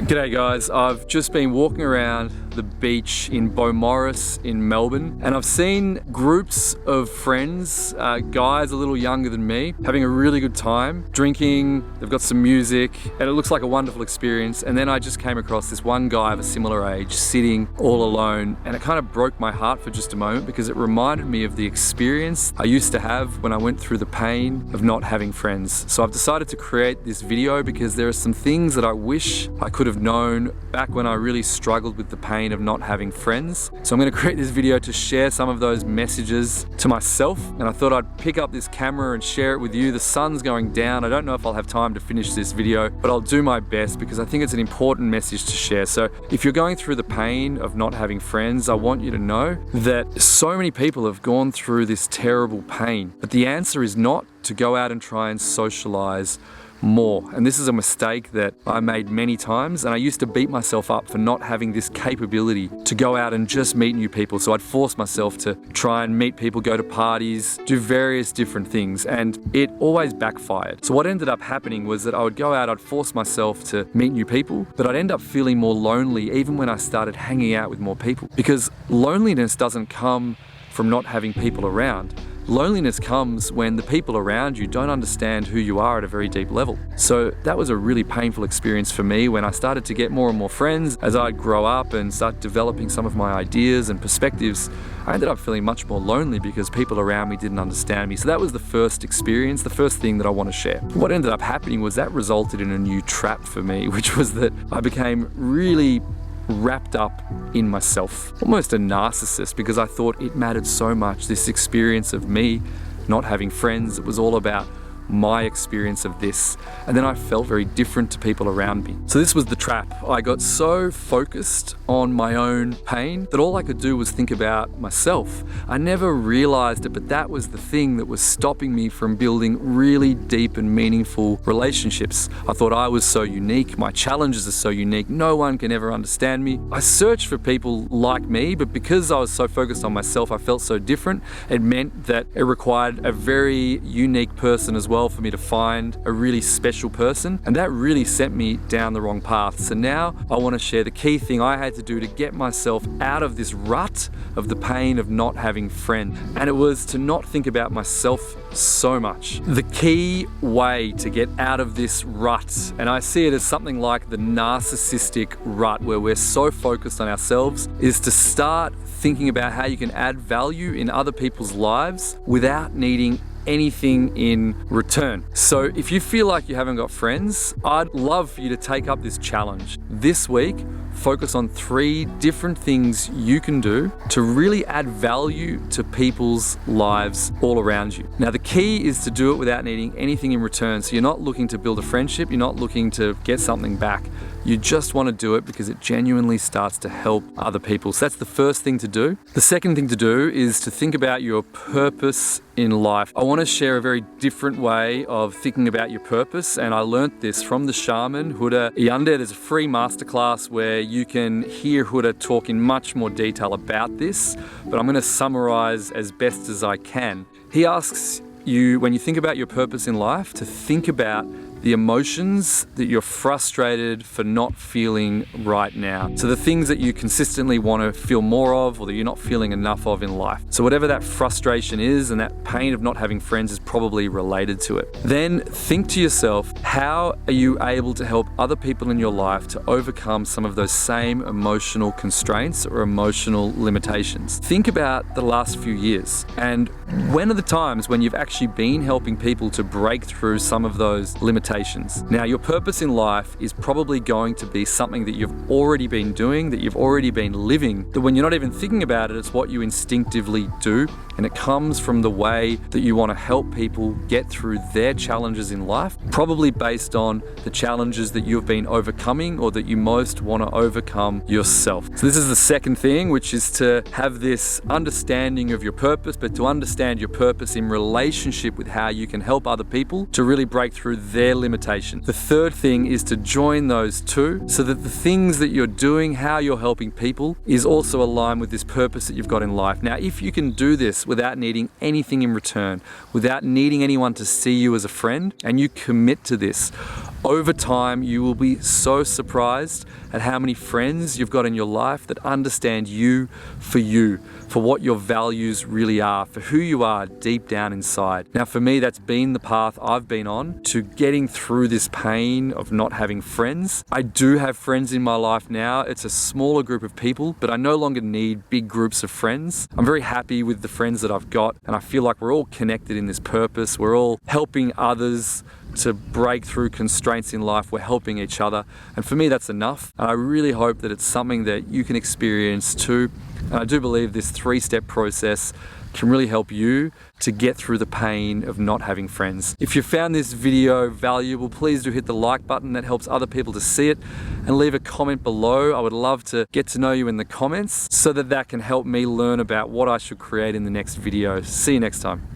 G'day guys, I've just been walking around the beach in Beaumaris in Melbourne, and I've seen groups of friends, guys a little younger than me, having a really good time, drinking, they've got some music, and it looks like a wonderful experience. And then I just came across this one guy of a similar age sitting all alone, and it kind of broke my heart for just a moment because it reminded me of the experience I used to have when I went through the pain of not having friends. So I've decided to create this video because there are some things that I wish I could have known back when I really struggled with the pain of not having friends. So I'm going to create this video to share some of those messages to myself, and I thought I'd pick up this camera and share it with you. The sun's going down. I don't know if I'll have time to finish this video, but I'll do my best because I think it's an important message to share. So if you're going through the pain of not having friends, I want you to know that so many people have gone through this terrible pain, but the answer is not to go out and try and socialize more. And this is a mistake that I made many times, and I used to beat myself up for not having this capability to go out and just meet new people. So I'd force myself to try and meet people, go to parties, do various different things, and it always backfired. So what ended up happening was that I would go out, I'd force myself to meet new people, but I'd end up feeling more lonely even when I started hanging out with more people, because loneliness doesn't come from not having people around. Loneliness comes when the people around you don't understand who you are at a very deep level. So that was a really painful experience for me when I started to get more and more friends. As I'd grow up and start developing some of my ideas and perspectives, I ended up feeling much more lonely because people around me didn't understand me. So that was the first experience, the first thing that I want to share. What ended up happening was that resulted in a new trap for me, which was that I became really wrapped up in myself, almost a narcissist, because I thought it mattered so much, this experience of me not having friends. It was all about my experience of this, and then I felt very different to people around me. So this was the trap. I got so focused on my own pain that all I could do was think about myself. I never realized it, but that was the thing that was stopping me from building really deep and meaningful relationships. I thought I was so unique, my challenges are so unique, no one can ever understand me. I searched for people like me, but because I was so focused on myself, I felt so different. It meant that it required a very unique person as well for me to find a really special person, and that really sent me down the wrong path. So now I want to share the key thing I had to do to get myself out of this rut of the pain of not having friends, and it was to not think about myself so much. The key way to get out of this rut, and I see it as something like the narcissistic rut where we're so focused on ourselves, is to start thinking about how you can add value in other people's lives without needing anything in return. So if you feel like you haven't got friends, I'd love for you to take up this challenge. This week, focus on 3 different things you can do to really add value to people's lives all around you. Now, the key is to do it without needing anything in return. So you're not looking to build a friendship, you're not looking to get something back. You just want to do it because it genuinely starts to help other people. So that's the first thing to do. The second thing to do is to think about your purpose in life. I want to share a very different way of thinking about your purpose, and I learnt this from the shaman Huda Yande. There's a free masterclass where you can hear Huda talk in much more detail about this, but I'm going to summarize as best as I can. He asks you, when you think about your purpose in life, to think about the emotions that you're frustrated for not feeling right now. So the things that you consistently want to feel more of, or that you're not feeling enough of in life. So whatever that frustration is, and that pain of not having friends is probably related to it. Then think to yourself, how are you able to help other people in your life to overcome some of those same emotional constraints or emotional limitations? Think about the last few years, and when are the times when you've actually been helping people to break through some of those limitations? Now, your purpose in life is probably going to be something that you've already been doing, that you've already been living, that when you're not even thinking about it, it's what you instinctively do, and it comes from the way that you want to help people get through their challenges in life, probably based on the challenges that you've been overcoming or that you most want to overcome yourself. So this is the second thing, which is to have this understanding of your purpose, but to understand your purpose in relationship with how you can help other people to really break through their limitations. The third thing is to join those two so that the things that you're doing, how you're helping people, is also aligned with this purpose that you've got in life. Now, if you can do this without needing anything in return, without needing anyone to see you as a friend, and you commit to this, Over time, you will be so surprised at how many friends you've got in your life that understand you, for what your values really are, for who you are deep down inside. Now, for me, that's been the path I've been on to getting through this pain of not having friends. I do have friends in my life now. It's a smaller group of people, but I no longer need big groups of friends. I'm very happy with the friends that I've got, and I feel like we're all connected in this purpose. We're all helping others to break through constraints in life. We're helping each other, and for me that's enough. And I really hope that it's something that you can experience too. And I do believe this 3-step process can really help you to get through the pain of not having friends. If you found this video valuable, please do hit the like button. That helps other people to see it, and leave a comment below. I would love to get to know you in the comments so that can help me learn about what I should create in the next video. See you next time.